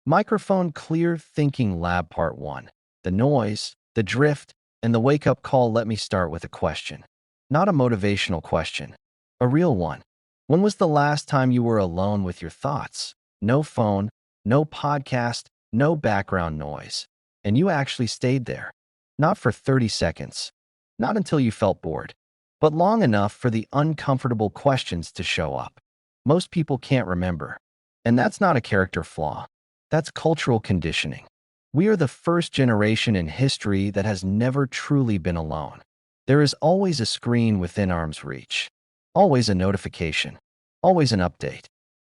Microphone Clear Thinking Lab Part 1. The noise, the drift, and the wake-up call. Let me start with a question. Not a motivational question. A real one. When was the last time you were alone with your thoughts? No phone, no podcast, no background noise. And you actually stayed there. Not for 30 seconds. Not until you felt bored. But long enough for the uncomfortable questions to show up. Most people can't remember. And that's not a character flaw. That's cultural conditioning. We are the first generation in history that has never truly been alone. There is always a screen within arm's reach. Always a notification. Always an update.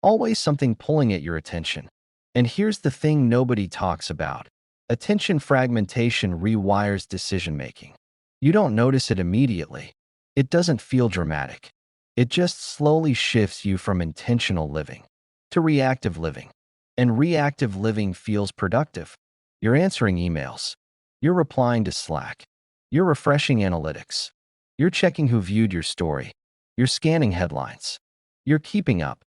Always something pulling at your attention. And here's the thing nobody talks about. Attention fragmentation rewires decision-making. You don't notice it immediately. It doesn't feel dramatic. It just slowly shifts you from intentional living to reactive living. And reactive living feels productive. You're answering emails. You're replying to Slack. You're refreshing analytics. You're checking who viewed your story. You're scanning headlines. You're keeping up.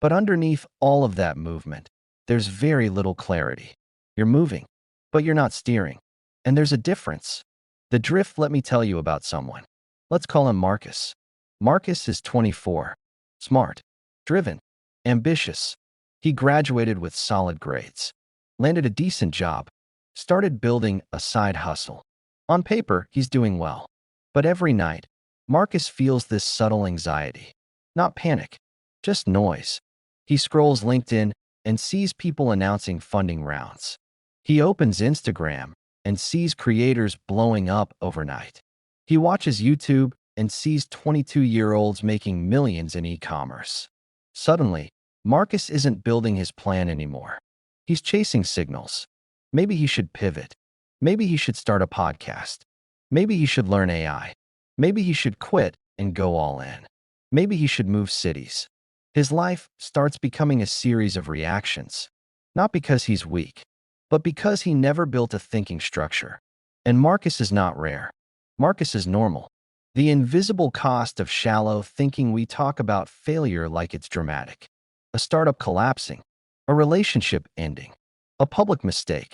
But underneath all of that movement, there's very little clarity. You're moving, but you're not steering. And there's a difference. The drift. Let me tell you about someone. Let's call him Marcus. Marcus is 24. Smart. Driven. Ambitious. He graduated with solid grades, landed a decent job, started building a side hustle. On paper, he's doing well. But every night, Marcus feels this subtle anxiety. Not panic, just noise. He scrolls LinkedIn and sees people announcing funding rounds. He opens Instagram and sees creators blowing up overnight. He watches YouTube and sees 22-year-olds making millions in e-commerce. Suddenly, Marcus isn't building his plan anymore. He's chasing signals. Maybe he should pivot. Maybe he should start a podcast. Maybe he should learn AI. Maybe he should quit and go all in. Maybe he should move cities. His life starts becoming a series of reactions. Not because he's weak, but because he never built a thinking structure. And Marcus is not rare. Marcus is normal. The invisible cost of shallow thinking. We talk about failure like it's dramatic. A startup collapsing, a relationship ending, a public mistake.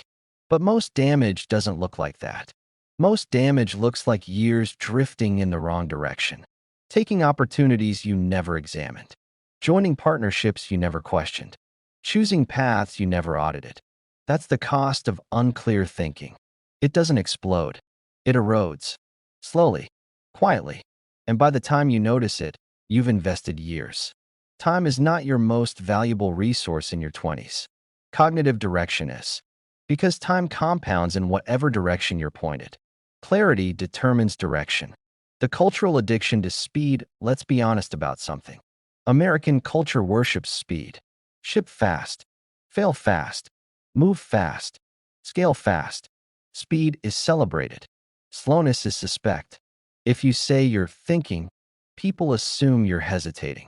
But most damage doesn't look like that. Most damage looks like years drifting in the wrong direction, taking opportunities you never examined, joining partnerships you never questioned, choosing paths you never audited. That's the cost of unclear thinking. It doesn't explode. It erodes. Slowly, quietly. And by the time you notice it, you've invested years. Time is not your most valuable resource in your 20s. Cognitive direction is. Because time compounds in whatever direction you're pointed. Clarity determines direction. The cultural addiction to speed. Let's be honest about something. American culture worships speed. Ship fast. Fail fast. Move fast. Scale fast. Speed is celebrated. Slowness is suspect. If you say you're thinking, people assume you're hesitating.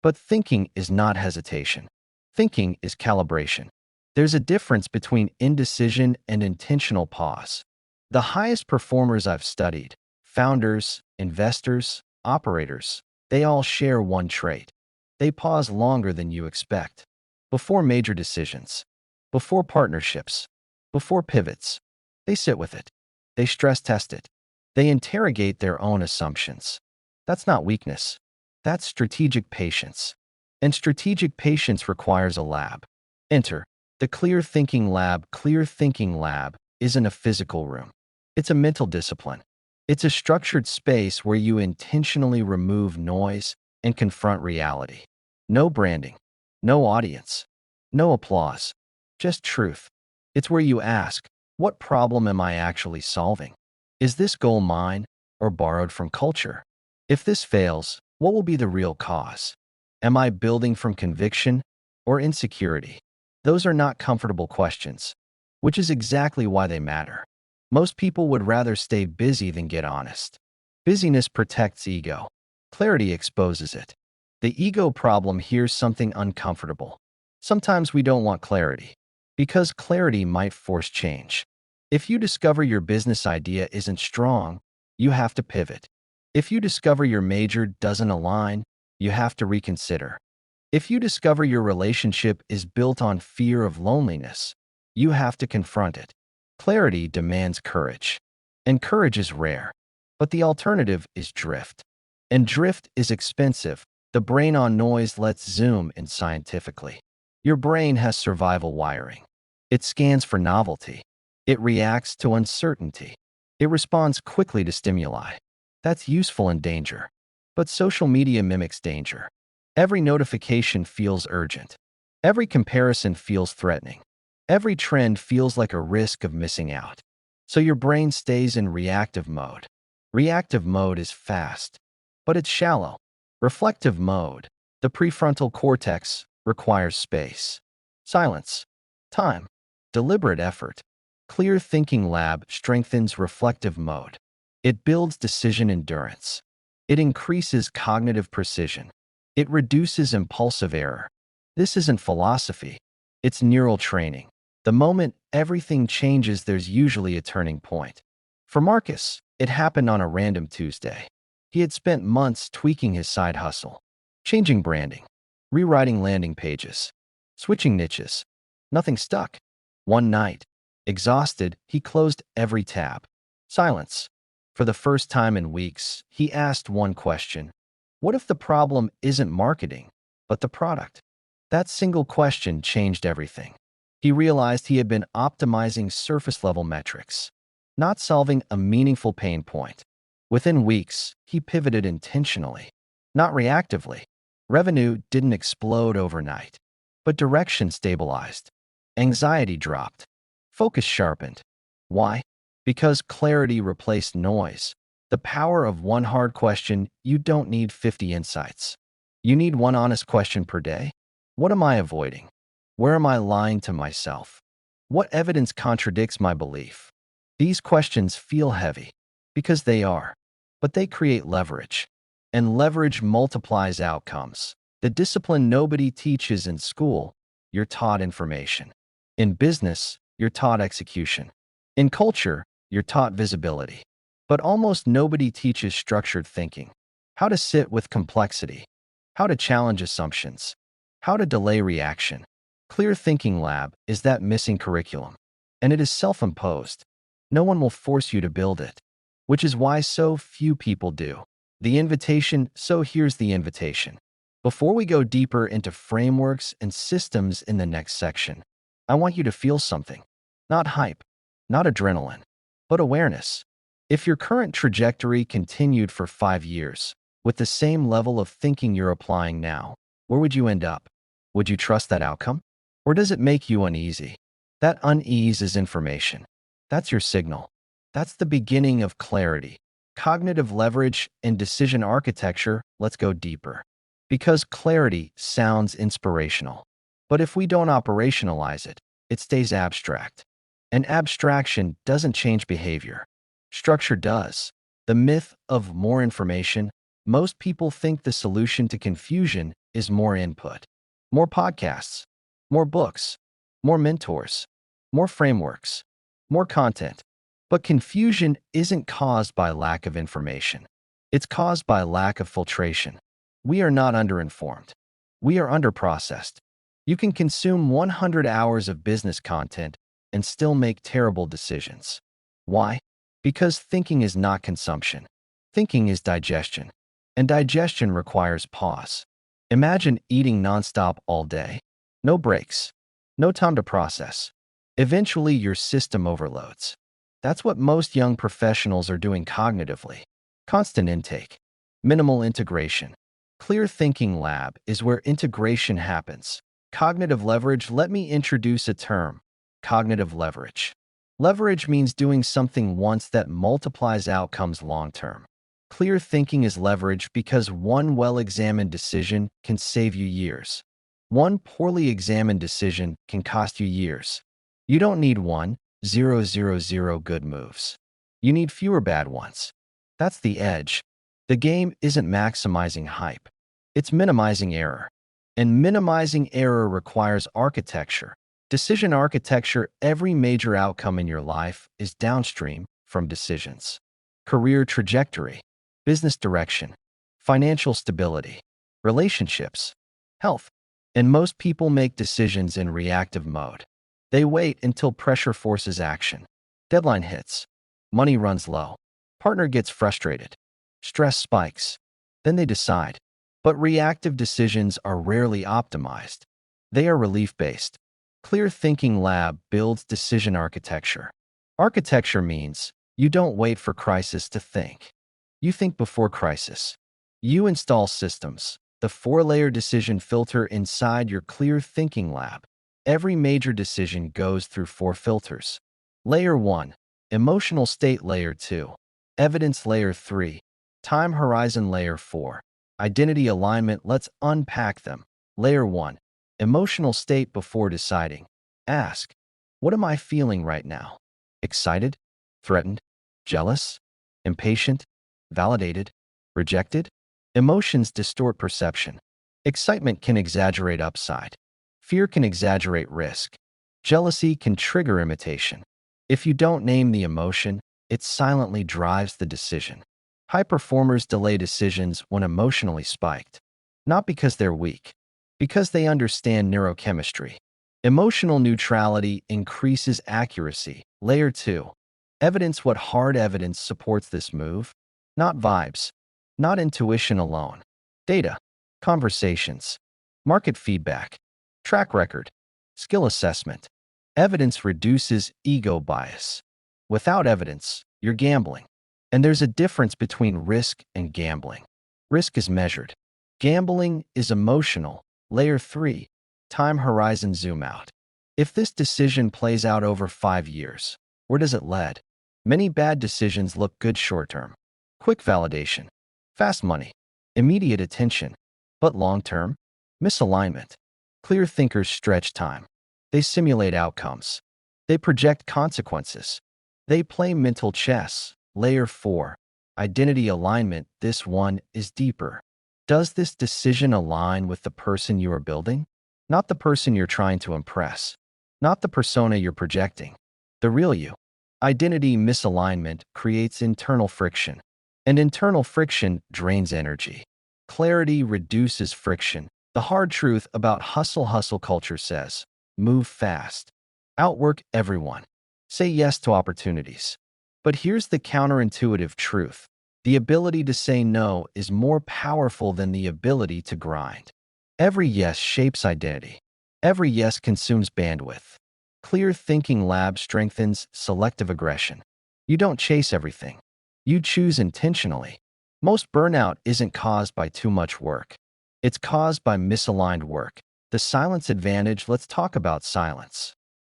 But thinking is not hesitation. Thinking is calibration. There's a difference between indecision and intentional pause. The highest performers I've studied, founders, investors, operators, they all share one trait. They pause longer than you expect. Before major decisions, before partnerships, before pivots, they sit with it. They stress test it. They interrogate their own assumptions. That's not weakness. That's strategic patience. And strategic patience requires a lab. Enter the Clear Thinking Lab. Clear Thinking Lab isn't a physical room. It's a mental discipline. It's a structured space where you intentionally remove noise and confront reality. No branding, no audience, no applause, just truth. It's where you ask, what problem am I actually solving? Is this goal mine or borrowed from culture? If this fails, what will be the real cause? Am I building from conviction or insecurity? Those are not comfortable questions, which is exactly why they matter. Most people would rather stay busy than get honest. Busyness protects ego. Clarity exposes it. The ego problem. Here's something uncomfortable. Sometimes we don't want clarity, because clarity might force change. If you discover your business idea isn't strong, you have to pivot. If you discover your major doesn't align, you have to reconsider. If you discover your relationship is built on fear of loneliness, You have to confront it. Clarity demands courage, and courage is rare. But the alternative is drift. And drift is expensive. The brain on noise, let's zoom in scientifically. Your brain has survival wiring. It scans for novelty. It reacts to uncertainty. It responds quickly to stimuli. That's useful in danger. But social media mimics danger. Every notification feels urgent. Every comparison feels threatening. Every trend feels like a risk of missing out. So your brain stays in reactive mode. Reactive mode is fast, but it's shallow. Reflective mode, the prefrontal cortex, requires space, silence, time, deliberate effort. Clear Thinking Lab strengthens reflective mode. It builds decision endurance. It increases cognitive precision. It reduces impulsive error. This isn't philosophy. It's neural training. The moment everything changes, there's usually a turning point. For Marcus, it happened on a random Tuesday. He had spent months tweaking his side hustle, changing branding, rewriting landing pages, switching niches. Nothing stuck. One night, exhausted, he closed every tab. Silence. For the first time in weeks, he asked one question. What if the problem isn't marketing, but the product? That single question changed everything. He realized he had been optimizing surface-level metrics, not solving a meaningful pain point. Within weeks, he pivoted intentionally, not reactively. Revenue didn't explode overnight, but direction stabilized. Anxiety dropped. Focus sharpened. Why? Because clarity replaced noise. The power of one hard question. You don't need 50 insights. You need one honest question per day. What am I avoiding? Where am I lying to myself? What evidence contradicts my belief? These questions feel heavy because they are, but they create leverage, and leverage multiplies outcomes. The discipline nobody teaches in school, you're taught information. In business, you're taught execution. In culture, you're taught visibility. But almost nobody teaches structured thinking. How to sit with complexity. How to challenge assumptions. How to delay reaction. Clear Thinking Lab is that missing curriculum, and it is self-imposed. No one will force you to build it, which is why so few people do. So here's the invitation. Before we go deeper into frameworks and systems in the next section, I want you to feel something. Not hype, not adrenaline, but awareness. If your current trajectory continued for 5 years, with the same level of thinking you're applying now, where would you end up? Would you trust that outcome? Or does it make you uneasy? That unease is information. That's your signal. That's the beginning of clarity. Cognitive leverage and decision architecture. Let's go deeper. Because clarity sounds inspirational. But if we don't operationalize it, it stays abstract. And abstraction doesn't change behavior. Structure does. The myth of more information. Most people think the solution to confusion is more input. More podcasts. More books, more mentors, more frameworks, more content. But confusion isn't caused by lack of information. It's caused by lack of filtration. We are not underinformed. We are underprocessed. You can consume 100 hours of business content and still make terrible decisions. Why? Because thinking is not consumption. Thinking is digestion. And digestion requires pause. Imagine eating nonstop all day. No breaks. No time to process. Eventually, your system overloads. That's what most young professionals are doing cognitively. Constant intake. Minimal integration. Clear Thinking Lab is where integration happens. Cognitive leverage. Let me introduce a term. Cognitive leverage. Leverage means doing something once that multiplies outcomes long-term. Clear thinking is leverage because one well-examined decision can save you years. One poorly examined decision can cost you years. You don't need 1,000 good moves. You need fewer bad ones. That's the edge. The game isn't maximizing hype. It's minimizing error. And minimizing error requires architecture. Decision architecture. Every major outcome in your life is downstream from decisions. Career trajectory, business direction, financial stability, relationships, health. And most people make decisions in reactive mode. They wait until pressure forces action. Deadline hits. Money runs low. Partner gets frustrated. Stress spikes. Then they decide. But reactive decisions are rarely optimized. They are relief-based. Clear Thinking Lab builds decision architecture. Architecture means you don't wait for crisis to think. You think before crisis. You install systems, the four-layer decision filter inside your Clear Thinking Lab. Every major decision goes through four filters. Layer 1, emotional state. Layer 2, evidence. Layer 3, time horizon. Layer 4, identity alignment. Let's unpack them. Layer 1, emotional state. Before deciding, ask, what am I feeling right now? Excited? Threatened? Jealous? Impatient? Validated? Rejected? Emotions distort perception. Excitement can exaggerate upside. Fear can exaggerate risk. Jealousy can trigger imitation. If you don't name the emotion, it silently drives the decision. High performers delay decisions when emotionally spiked. Not because they're weak, because they understand neurochemistry. Emotional neutrality increases accuracy. Layer 2, evidence. What hard evidence supports this move? Not vibes, not intuition alone. Data, conversations, market feedback, track record, skill assessment. Evidence reduces ego bias. Without evidence, you're gambling. And there's a difference between risk and gambling. Risk is measured. Gambling is emotional. Layer 3, time horizon. Zoom out. If this decision plays out over 5 years, where does it lead? Many bad decisions look good short-term. Quick validation, fast money, immediate attention. But long-term, misalignment. Clear thinkers stretch time. They simulate outcomes. They project consequences. They play mental chess. Layer 4, identity alignment. This one is deeper. Does this decision align with the person you are building? Not the person you're trying to impress. Not the persona you're projecting. The real you. Identity misalignment creates internal friction. And internal friction drains energy. Clarity reduces friction. The hard truth about hustle culture says, move fast. Outwork everyone. Say yes to opportunities. But here's the counterintuitive truth. The ability to say no is more powerful than the ability to grind. Every yes shapes identity. Every yes consumes bandwidth. Clear Thinking Lab strengthens selective aggression. You don't chase everything. You choose intentionally. Most burnout isn't caused by too much work. It's caused by misaligned work. The silence advantage. Let's talk about silence.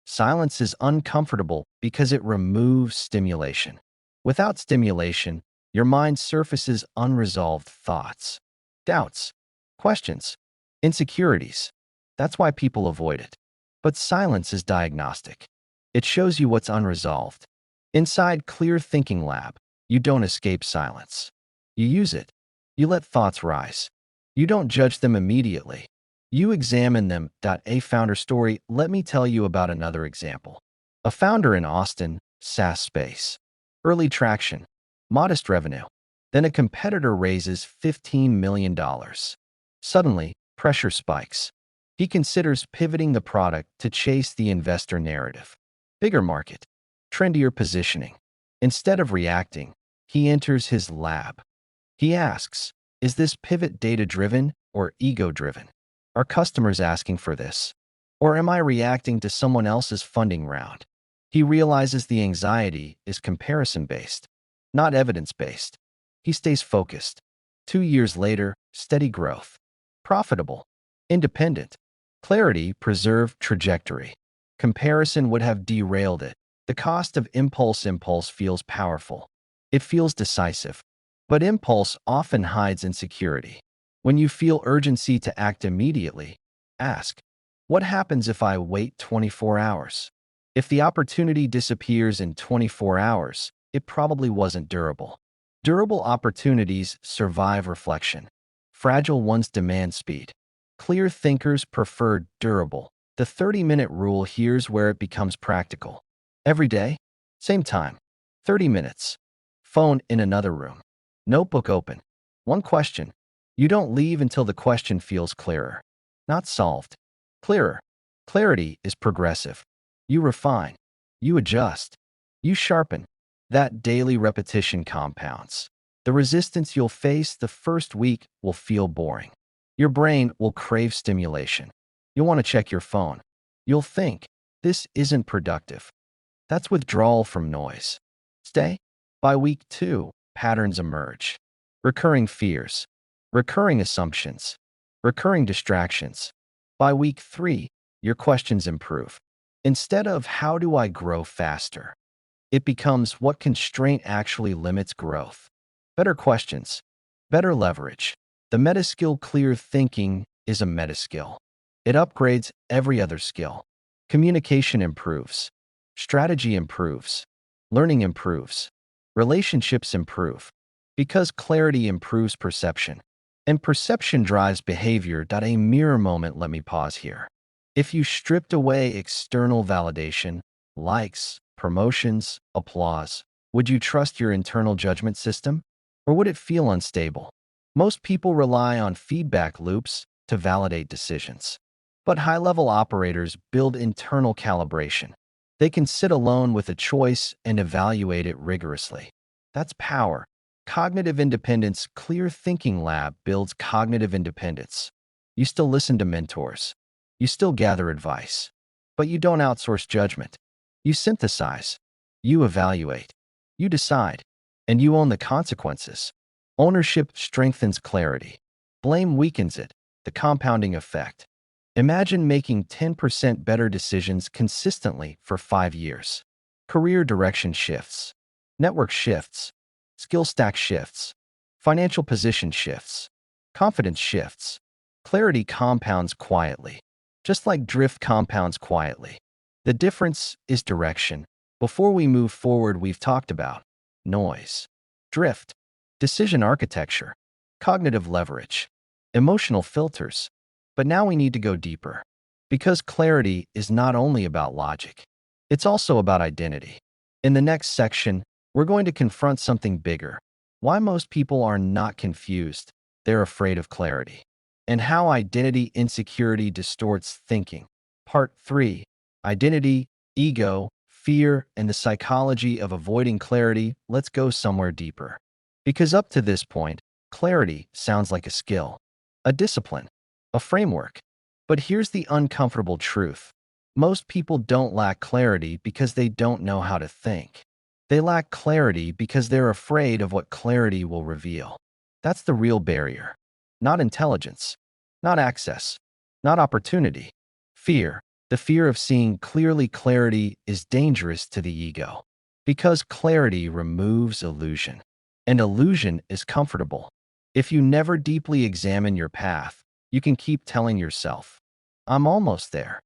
Silence is uncomfortable because it removes stimulation. Without stimulation, your mind surfaces unresolved thoughts, doubts, questions, insecurities. That's why people avoid it. But silence is diagnostic. It shows you what's unresolved. Inside Clear Thinking Lab, you don't escape silence. You use it. You let thoughts rise. You don't judge them immediately. You examine them. A founder story. Let me tell you about another example. A founder in Austin, SaaS space. Early traction, modest revenue. Then a competitor raises $15 million. Suddenly, pressure spikes. He considers pivoting the product to chase the investor narrative. Bigger market, trendier positioning. Instead of reacting, he enters his lab. He asks, is this pivot data-driven or ego-driven? Are customers asking for this? Or am I reacting to someone else's funding round? He realizes the anxiety is comparison-based, not evidence-based. He stays focused. 2 years later, steady growth. Profitable. Independent. Clarity preserved trajectory. Comparison would have derailed it. The cost of impulse feels powerful. It feels decisive. But impulse often hides insecurity. When you feel urgency to act immediately, ask, what happens if I wait 24 hours? If the opportunity disappears in 24 hours, it probably wasn't durable. Durable opportunities survive reflection. Fragile ones demand speed. Clear thinkers prefer durable. The 30-minute rule. Here's where it becomes practical. Every day, same time, 30 minutes. Phone in another room. Notebook open. One question. You don't leave until the question feels clearer. Not solved. Clearer. Clarity is progressive. You refine. You adjust. You sharpen. That daily repetition compounds. The resistance you'll face the first week will feel boring. Your brain will crave stimulation. You'll want to check your phone. You'll think, this isn't productive. That's withdrawal from noise. Stay. By week 2, patterns emerge. Recurring fears, recurring assumptions, recurring distractions. By week 3, your questions improve. Instead of how do I grow faster, it becomes what constraint actually limits growth. Better questions, better leverage. The meta skill clear thinking is a meta skill. It upgrades every other skill. Communication improves. Strategy improves. Learning improves. Relationships improve. Because clarity improves perception. And perception drives behavior. A mirror moment, let me pause here. If you stripped away external validation, likes, promotions, applause, would you trust your internal judgment system? Or would it feel unstable? Most people rely on feedback loops to validate decisions. But high-level operators build internal calibration. They can sit alone with a choice and evaluate it rigorously. That's power. Cognitive independence. Clear Thinking Lab builds cognitive independence. You still listen to mentors. You still gather advice. But you don't outsource judgment. You synthesize. You evaluate. You decide. And you own the consequences. Ownership strengthens clarity. Blame weakens it. The compounding effect. Imagine making 10% better decisions consistently for 5 years. Career direction shifts. Network shifts. Skill stack shifts. Financial position shifts. Confidence shifts. Clarity compounds quietly, just like drift compounds quietly. The difference is direction. Before we move forward, we've talked about noise, drift, decision architecture, cognitive leverage, emotional filters. But now we need to go deeper. Because clarity is not only about logic, it's also about identity. In the next section, we're going to confront something bigger. Why most people are not confused, they're afraid of clarity. And how identity insecurity distorts thinking. Part 3. Identity, ego, fear, and the psychology of avoiding clarity. Let's go somewhere deeper. Because up to this point, clarity sounds like a skill, a discipline, a framework. But here's the uncomfortable truth. Most people don't lack clarity because they don't know how to think. They lack clarity because they're afraid of what clarity will reveal. That's the real barrier. Not intelligence, not access, not opportunity. Fear. The fear of seeing clearly. Clarity is dangerous to the ego because clarity removes illusion. And illusion is comfortable. If you never deeply examine your path, you can keep telling yourself, I'm almost there.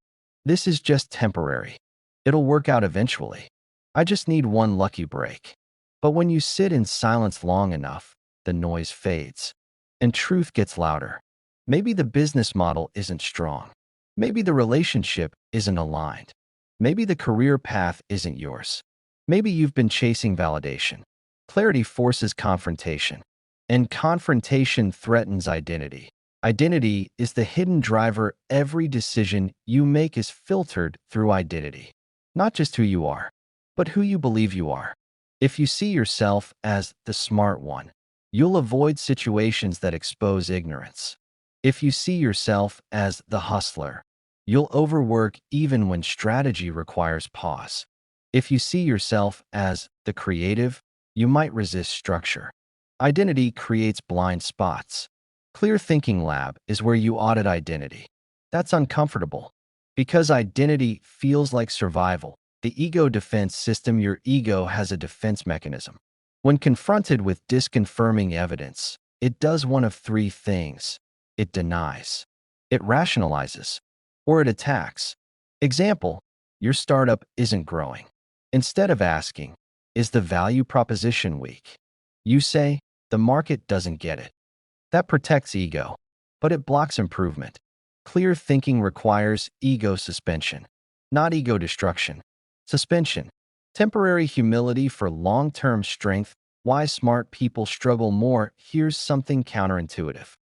This is just temporary. It'll work out eventually. I just need one lucky break. But when you sit in silence long enough, the noise fades, and truth gets louder. Maybe the business model isn't strong. Maybe the relationship isn't aligned. Maybe the career path isn't yours. Maybe you've been chasing validation. Clarity forces confrontation, and confrontation threatens identity. Identity is the hidden driver. Every decision you make is filtered through identity. Not just who you are, but who you believe you are. If you see yourself as the smart one, you'll avoid situations that expose ignorance. If you see yourself as the hustler, you'll overwork even when strategy requires pause. If you see yourself as the creative, you might resist structure. Identity creates blind spots. Clear Thinking Lab is where you audit identity. That's uncomfortable because identity feels like survival. The ego defense system. Your ego has a defense mechanism. When confronted with disconfirming evidence, it does one of 3 things. It denies, it rationalizes, or it attacks. Example, your startup isn't growing. Instead of asking, is the value proposition weak? You say, the market doesn't get it. That protects ego, but it blocks improvement. Clear thinking requires ego suspension, not ego destruction. Suspension. Temporary humility for long-term strength. Why smart people struggle more. Here's something counterintuitive.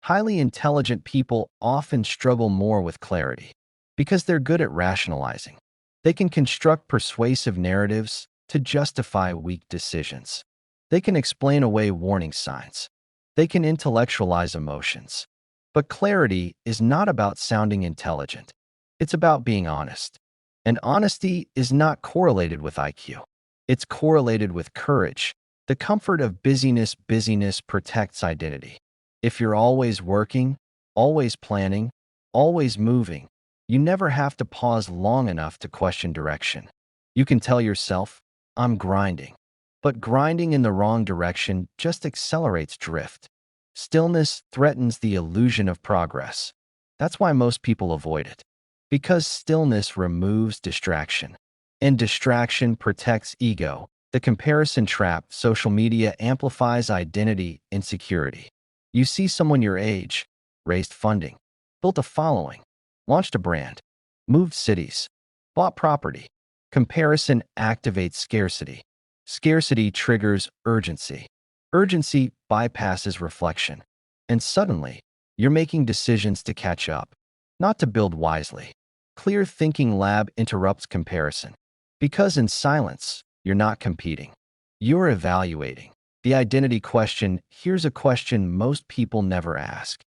Highly intelligent people often struggle more with clarity because they're good at rationalizing. They can construct persuasive narratives to justify weak decisions. They can explain away warning signs. They can intellectualize emotions. But clarity is not about sounding intelligent. It's about being honest. And honesty is not correlated with IQ. It's correlated with courage. The comfort of busyness protects identity. If you're always working, always planning, always moving, you never have to pause long enough to question direction. You can tell yourself, I'm grinding. But grinding in the wrong direction just accelerates drift. Stillness threatens the illusion of progress. That's why most people avoid it. Because stillness removes distraction. And distraction protects ego. The comparison trap. Social media amplifies identity insecurity. You see someone your age, raised funding, built a following, launched a brand, moved cities, bought property. Comparison activates scarcity. Scarcity triggers urgency. Urgency bypasses reflection. And suddenly, you're making decisions to catch up, not to build wisely. Clear Thinking Lab interrupts comparison. Because in silence, you're not competing. You're evaluating. The identity question. Here's a question most people never ask.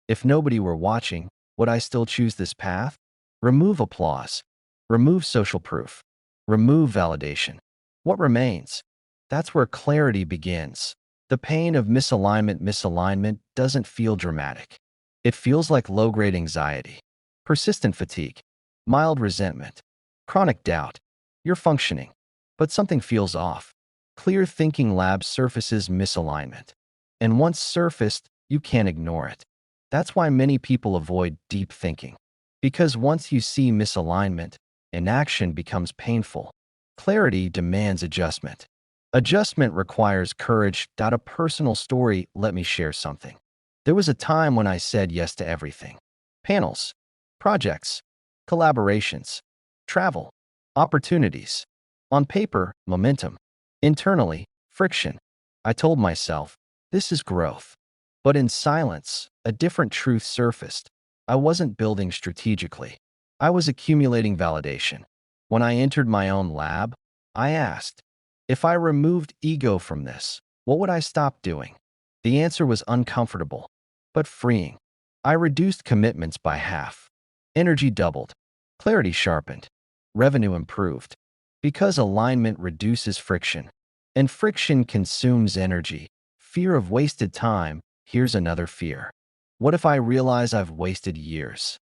If nobody were watching, would I still choose this path? Remove applause. Remove social proof. Remove validation. What remains? That's where clarity begins. The pain of misalignment. Misalignment doesn't feel dramatic. It feels like low-grade anxiety, persistent fatigue, mild resentment, chronic doubt. You're functioning, but something feels off. Clear Thinking Lab surfaces misalignment. And once surfaced, you can't ignore it. That's why many people avoid deep thinking. Because once you see misalignment, inaction becomes painful. Clarity demands adjustment. Adjustment requires courage. A personal story. Let me share something. There was a time when I said yes to everything. Panels, projects, collaborations, travel, opportunities. On paper, momentum. Internally, friction. I told myself, this is growth. But in silence, a different truth surfaced. I wasn't building strategically. I was accumulating validation. When I entered my own lab, I asked, if I removed ego from this, what would I stop doing? The answer was uncomfortable, but freeing. I reduced commitments by half. Energy doubled. Clarity sharpened. Revenue improved. Because alignment reduces friction, and friction consumes energy. Fear of wasted time. Here's another fear. What if I realize I've wasted years?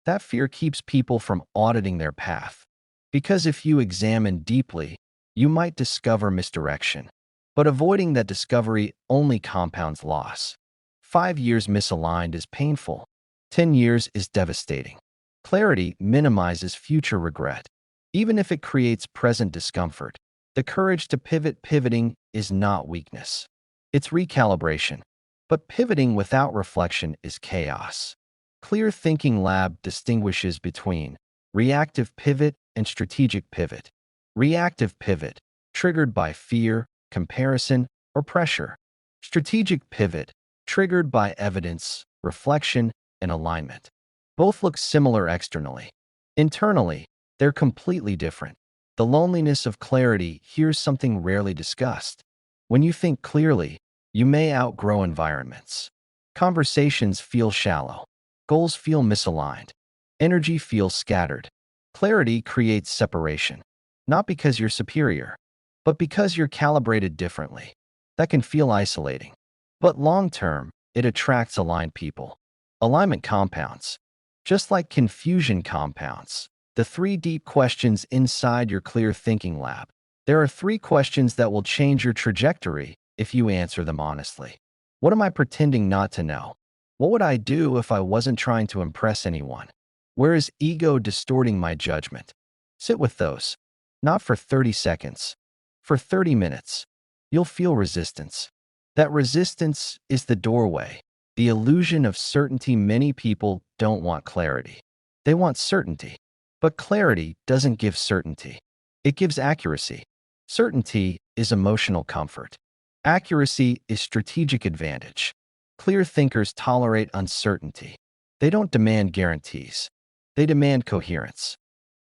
That fear keeps people from auditing their path. Because if you examine deeply, you might discover misdirection. But avoiding that discovery only compounds loss. 5 years misaligned is painful. 10 years is devastating. Clarity minimizes future regret, even if it creates present discomfort. The courage to pivot. Pivoting is not weakness. It's recalibration. But pivoting without reflection is chaos. Clear Thinking Lab distinguishes between reactive pivot and strategic pivot. Reactive pivot, triggered by fear, comparison, or pressure. Strategic pivot, triggered by evidence, reflection, and alignment. Both look similar externally. Internally, they're completely different. The loneliness of clarity. Here's something rarely discussed. When you think clearly, you may outgrow environments. Conversations feel shallow. Goals feel misaligned. Energy feels scattered. Clarity creates separation. Not because you're superior, but because you're calibrated differently. That can feel isolating. But long-term, it attracts aligned people. Alignment compounds. Just like confusion compounds. The 3 deep questions inside your Clear Thinking Lab. There are 3 questions that will change your trajectory if you answer them honestly. What am I pretending not to know? What would I do if I wasn't trying to impress anyone? Where is ego distorting my judgment? Sit with those. Not for 30 seconds. For 30 minutes. You'll feel resistance. That resistance is the doorway. The illusion of certainty. Many people don't want clarity. They want certainty. But clarity doesn't give certainty. It gives accuracy. Certainty is emotional comfort. Accuracy is strategic advantage. Clear thinkers tolerate uncertainty. They don't demand guarantees. They demand coherence.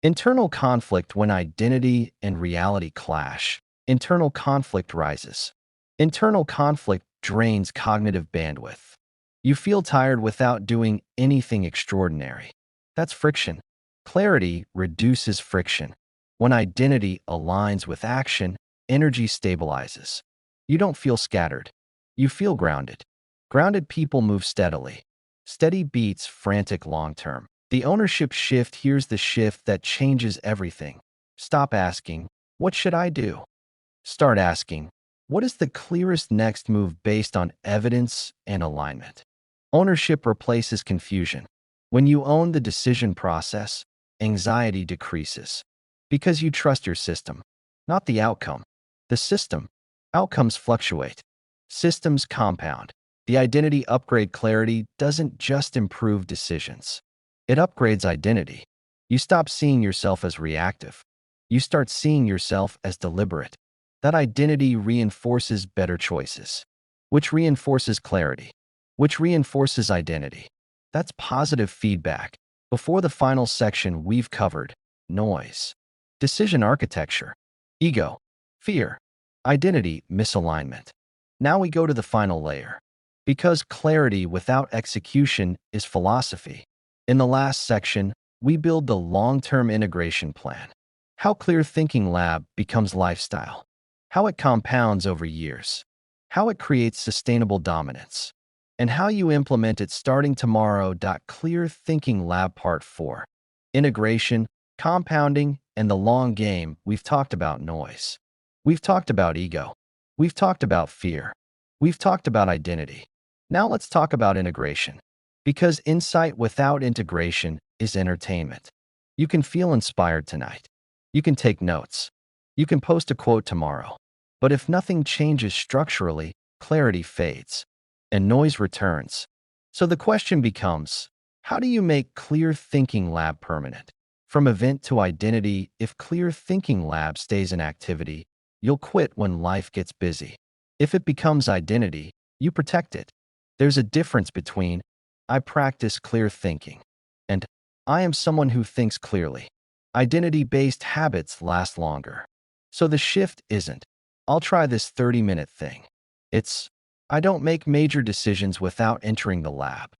Internal conflict when identity and reality clash. Internal conflict rises. Internal conflict drains cognitive bandwidth. You feel tired without doing anything extraordinary. That's friction. Clarity reduces friction. When identity aligns with action, energy stabilizes. You don't feel scattered. You feel grounded. Grounded people move steadily. Steady beats frantic long term. The ownership shift. Here's the shift that changes everything. Stop asking, what should I do? Start asking, what is the clearest next move based on evidence and alignment? Ownership replaces confusion. When you own the decision process, anxiety decreases because you trust your system, not the outcome. The system. Outcomes fluctuate. Systems compound. The identity upgrade. Clarity doesn't just improve decisions. It upgrades identity. You stop seeing yourself as reactive. You start seeing yourself as deliberate. That identity reinforces better choices, which reinforces clarity, which reinforces identity. That's positive feedback. Before the final section, we've covered noise, decision architecture, ego, fear, identity misalignment. Now we go to the final layer. Because clarity without execution is philosophy. In the last section, we build the long-term integration plan. How Clear Thinking Lab becomes lifestyle. How it compounds over years. How it creates sustainable dominance. And how you implement it starting tomorrow. Clear Thinking Lab Part 4. Integration, compounding, and the long game. We've talked about noise. We've talked about ego. We've talked about fear. We've talked about identity. Now let's talk about integration. Because insight without integration is entertainment. You can feel inspired tonight. You can take notes. You can post a quote tomorrow. But if nothing changes structurally, clarity fades and noise returns. So the question becomes, how do you make Clear Thinking Lab permanent? From event to identity, if Clear Thinking Lab stays in activity, you'll quit when life gets busy. If it becomes identity, you protect it. There's a difference between I practice clear thinking and I am someone who thinks clearly. Identity-based habits last longer. So the shift isn't, I'll try this 30-minute thing. It's, I don't make major decisions without entering the lab.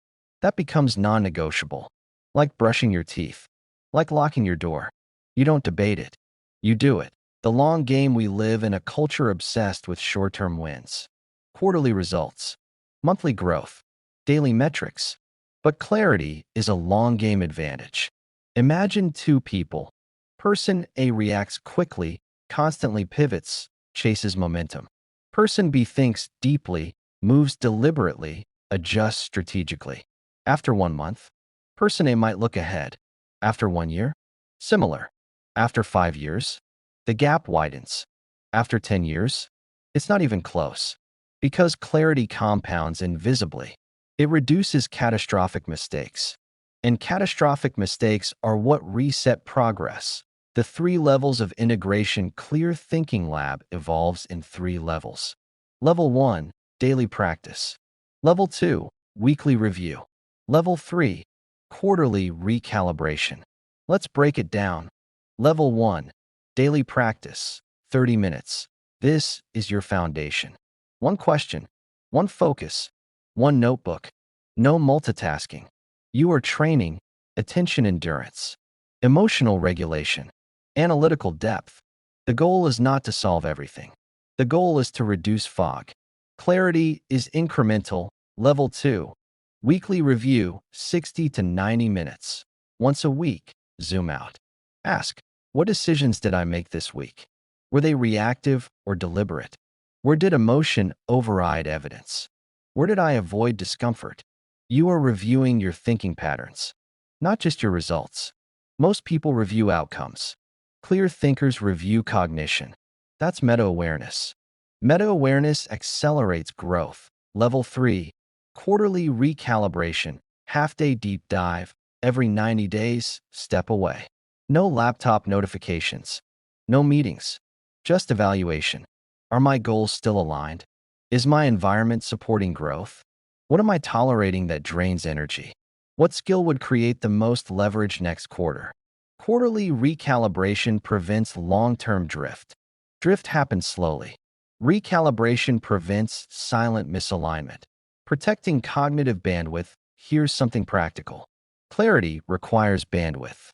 That becomes non-negotiable. Like brushing your teeth. Like locking your door. You don't debate it. You do it. The long game. We live in a culture obsessed with short-term wins. Quarterly results. Monthly growth. Daily metrics. But clarity is a long game advantage. Imagine two people. Person A reacts quickly, constantly pivots, chases momentum. Person B thinks deeply, moves deliberately, adjusts strategically. After 1 month, person A might look ahead. After 1 year, similar. After 5 years, the gap widens. After 10 years, it's not even close. Because clarity compounds invisibly. It reduces catastrophic mistakes. And catastrophic mistakes are what reset progress. The 3 levels of integration. Clear Thinking Lab evolves in 3 levels. Level 1, daily practice. Level 2, weekly review. Level 3, quarterly recalibration. Let's break it down. Level 1, daily practice, 30 minutes. This is your foundation. 1 question, 1 focus, 1 notebook. No multitasking. You are training attention endurance, emotional regulation, analytical depth. The goal is not to solve everything. The goal is to reduce fog. Clarity is incremental. Level 2. Weekly review, 60 to 90 minutes. Once a week, zoom out. Ask, what decisions did I make this week? Were they reactive or deliberate? Where did emotion override evidence? Where did I avoid discomfort? You are reviewing your thinking patterns, not just your results. Most people review outcomes. Clear thinkers review cognition. That's meta-awareness. Meta-awareness accelerates growth. Level 3, quarterly recalibration, half-day deep dive, every 90 days, step away. No laptop notifications, no meetings, just evaluation. Are my goals still aligned? Is my environment supporting growth? What am I tolerating that drains energy? What skill would create the most leverage next quarter? Quarterly recalibration prevents long-term drift. Drift happens slowly. Recalibration prevents silent misalignment. Protecting cognitive bandwidth, here's something practical. Clarity requires bandwidth,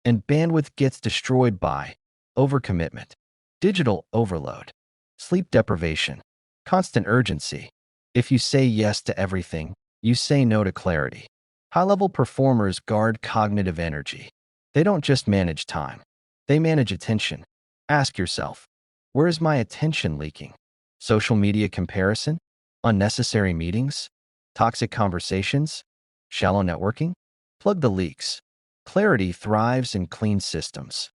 and bandwidth gets destroyed by overcommitment, digital overload, sleep deprivation, constant urgency. If you say yes to everything, you say no to clarity. High-level performers guard cognitive energy. They don't just manage time, they manage attention. Ask yourself, where is my attention leaking? Social media comparison? Unnecessary meetings? Toxic conversations? Shallow networking? Plug the leaks. Clarity thrives in clean systems.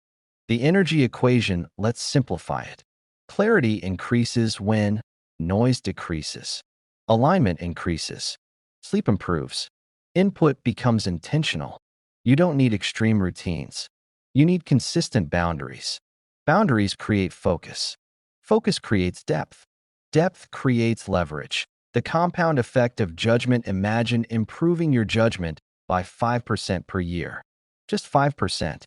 The energy equation, let's simplify it. Clarity increases when noise decreases. Alignment increases. Sleep improves. Input becomes intentional. You don't need extreme routines. You need consistent boundaries. Boundaries create focus. Focus creates depth. Depth creates leverage. The compound effect of judgment. Imagine improving your judgment by 5% per year. Just 5%.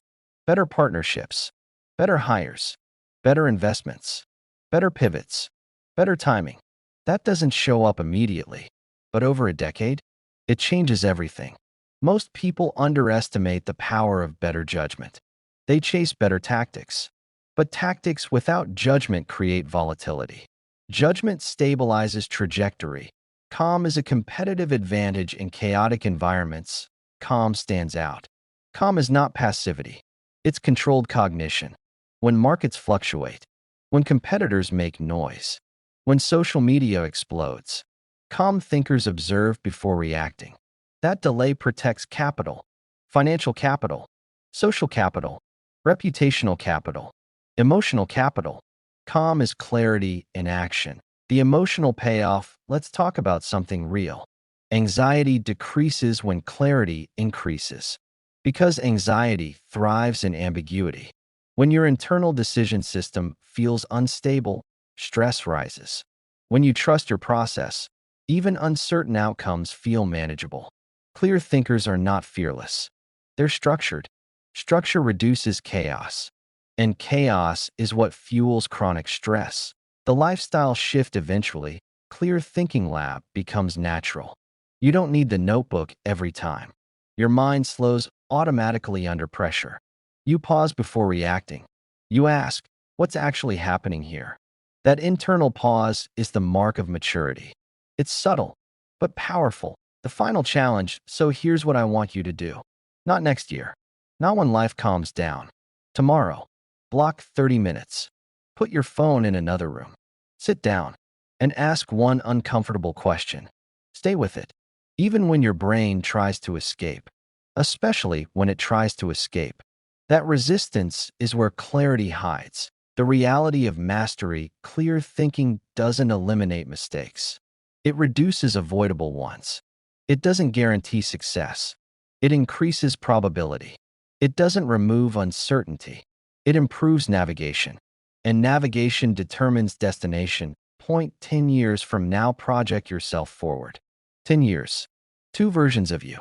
Better partnerships. Better hires. Better investments. Better pivots. Better timing. That doesn't show up immediately, but over a decade, it changes everything. Most people underestimate the power of better judgment. They chase better tactics. But tactics without judgment create volatility. Judgment stabilizes trajectory. Calm is a competitive advantage in chaotic environments. Calm stands out. Calm is not passivity. It's controlled cognition. When markets fluctuate, when competitors make noise, when social media explodes, calm thinkers observe before reacting. That delay protects capital, financial capital, social capital, reputational capital, emotional capital. Calm is clarity in action. The emotional payoff, let's talk about something real. Anxiety decreases when clarity increases. Because anxiety thrives in ambiguity. When your internal decision system feels unstable, stress rises. When you trust your process, even uncertain outcomes feel manageable. Clear thinkers are not fearless. They're structured. Structure reduces chaos. And chaos is what fuels chronic stress. The lifestyle shift eventually, clear thinking lab becomes natural. You don't need the notebook every time. Your mind slows automatically under pressure. You pause before reacting. You ask, what's actually happening here? That internal pause is the mark of maturity. It's subtle, but powerful. The final challenge, so here's what I want you to do. Not next year. Not when life calms down. Tomorrow. Block 30 minutes. Put your phone in another room. Sit down and ask one uncomfortable question. Stay with it, even when your brain tries to escape. Especially when it tries to escape. That resistance is where clarity hides. The reality of mastery, clear thinking doesn't eliminate mistakes. It reduces avoidable ones. It doesn't guarantee success. It increases probability. It doesn't remove uncertainty. It improves navigation. And navigation determines destination. Point 10 years from now, project yourself forward. 10 years. Two versions of you.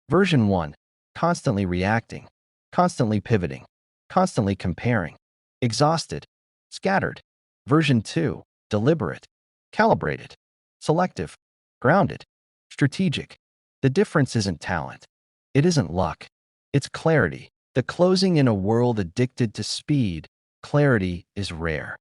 Version 1. Constantly reacting. Constantly pivoting. Constantly comparing. Exhausted. Scattered. Version 2. Deliberate. Calibrated. Selective. Grounded. Strategic. The difference isn't talent. It isn't luck. It's clarity. The closing in a world addicted to speed, clarity is rare.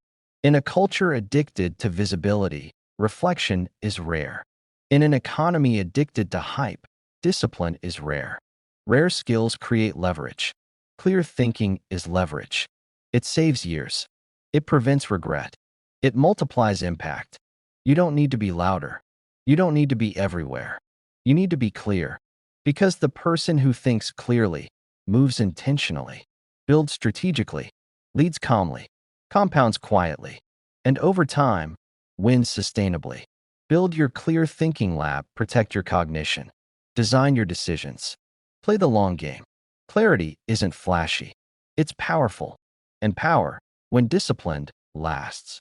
In a culture addicted to visibility, reflection is rare. In an economy addicted to hype, discipline is rare. Rare skills create leverage. Clear thinking is leverage. It saves years. It prevents regret. It multiplies impact. You don't need to be louder. You don't need to be everywhere. You need to be clear. Because the person who thinks clearly, moves intentionally, builds strategically, leads calmly, compounds quietly, and over time, wins sustainably. Build your clear thinking lab, protect your cognition, design your decisions, play the long game. Clarity isn't flashy, it's powerful, and power, when disciplined, lasts.